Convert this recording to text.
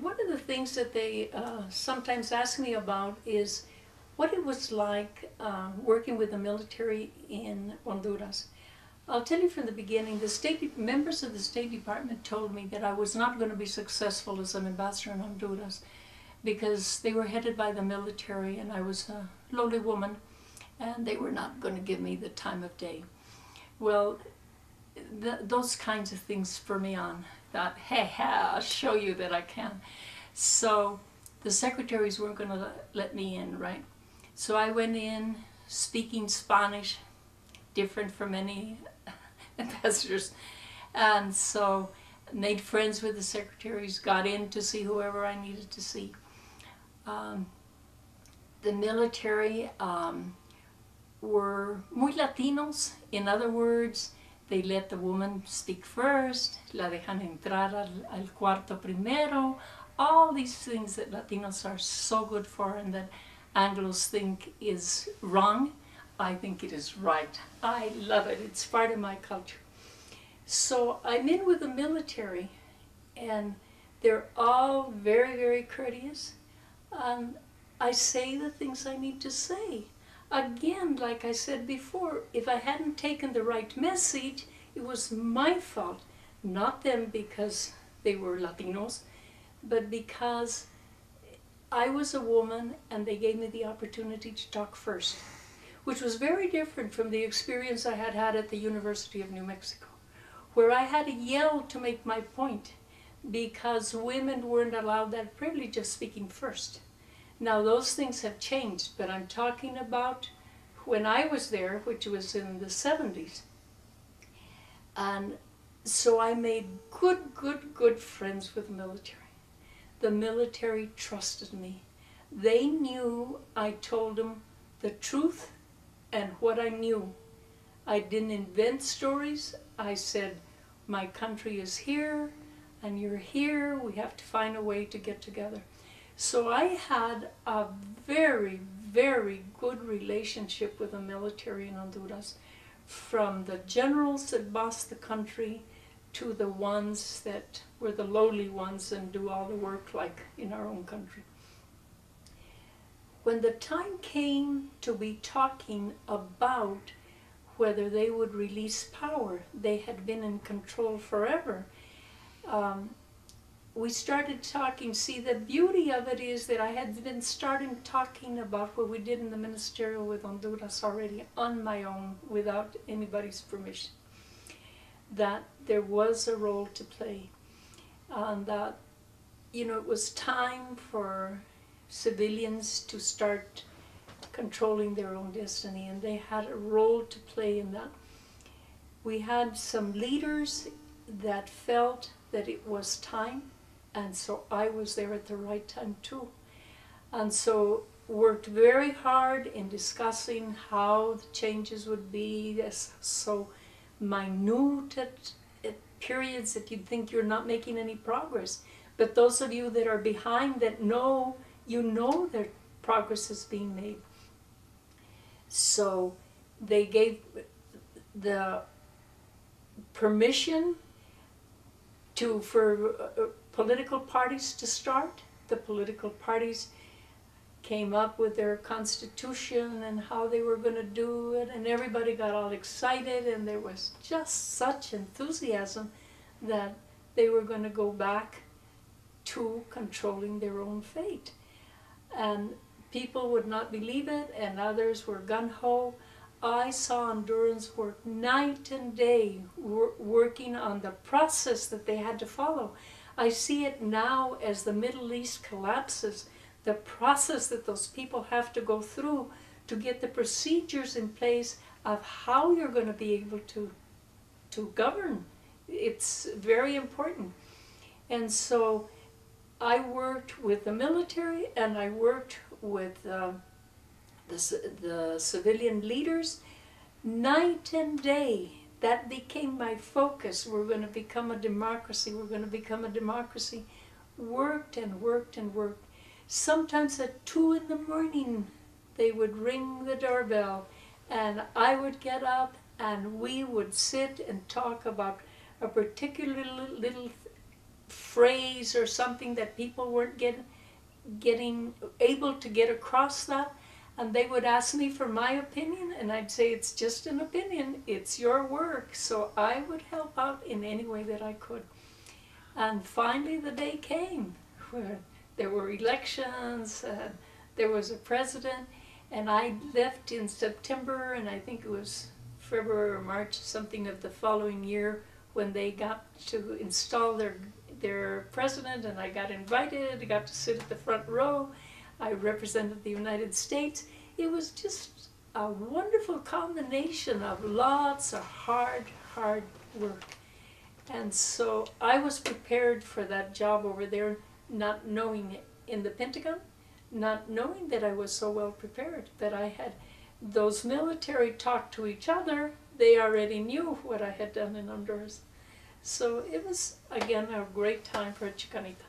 one of the things that they sometimes ask me about is what it was like working with the military in Honduras. I'll tell you from the beginning, the members of the State Department told me that I was not going to be successful as an ambassador in Honduras because they were headed by the military and I was a lowly woman and they were not going to give me the time of day. Well, those kinds of things spur me on. Thought, hey, I'll show you that I can. So the secretaries weren't going to let me in, right? So I went in speaking Spanish, different from many ambassadors, and so made friends with the secretaries, got in to see whoever I needed to see. The military were muy Latinos. In other words, they let the woman speak first, la dejan entrar al cuarto primero, all these things that Latinos are so good for and that Anglos think is wrong. I think it is right. I love it. It's part of my culture. So I'm in with the military and they're all very, very courteous. I say the things I need to say. Again, like I said before, if I hadn't taken the right message, it was my fault. Not them because they were Latinos, but because I was a woman and they gave me the opportunity to talk first, which was very different from the experience I had had at the University of New Mexico, where I had to yell to make my point because women weren't allowed that privilege of speaking first. Now those things have changed, but I'm talking about when I was there, which was in the 70s. And so I made good friends with the military. The military trusted me. They knew I told them the truth and what I knew. I didn't invent stories. I said, my country is here and you're here. We have to find a way to get together. So I had a very, very good relationship with the military in Honduras, from the generals that bossed the country to the ones that were the lowly ones and do all the work like in our own country. When the time came to be talking about whether they would release power, they had been in control forever. We started talking. See, the beauty of it is that I had been starting talking about what we did in the ministerial with Honduras already on my own without anybody's permission. That there was a role to play. And that, you know, it was time for civilians to start controlling their own destiny, and they had a role to play in that. We had some leaders that felt that it was time, and so I was there at the right time too. And so worked very hard in discussing how the changes would be, so minute at periods that you'd think you're not making any progress. But those of you that are behind that know, you know that progress is being made. So they gave the permission for political parties to start. The political parties came up with their constitution and how they were going to do it, and everybody got all excited, and there was just such enthusiasm that they were going to go back to controlling their own fate. And people would not believe it, and others were gung-ho. I saw Hondurans work night and day, working on the process that they had to follow. I see it now as the Middle East collapses, the process that those people have to go through to get the procedures in place of how you're going to be able to govern. It's very important. And so I worked with the military and I worked with the civilian leaders night and day. That became my focus. We're going to become a democracy. We're going to become a democracy. Worked and worked and worked. Sometimes at 2 in the morning they would ring the doorbell and I would get up and we would sit and talk about a particular little phrase or something that people weren't getting able to get across that, and they would ask me for my opinion, and I'd say it's just an opinion, it's your work. So I would help out in any way that I could. And finally the day came where there were elections, there was a president, and I left in September, and I think it was February or March, something of the following year, when they got to install their president, and I got invited. I got to sit at the front row. I represented the United States. It was just a wonderful combination of lots of hard work. And so I was prepared for that job over there, not knowing it in the Pentagon, not knowing that I was so well prepared, that I had those military talk to each other. They already knew what I had done in Honduras. So it was, again, a great time for a Chicanita.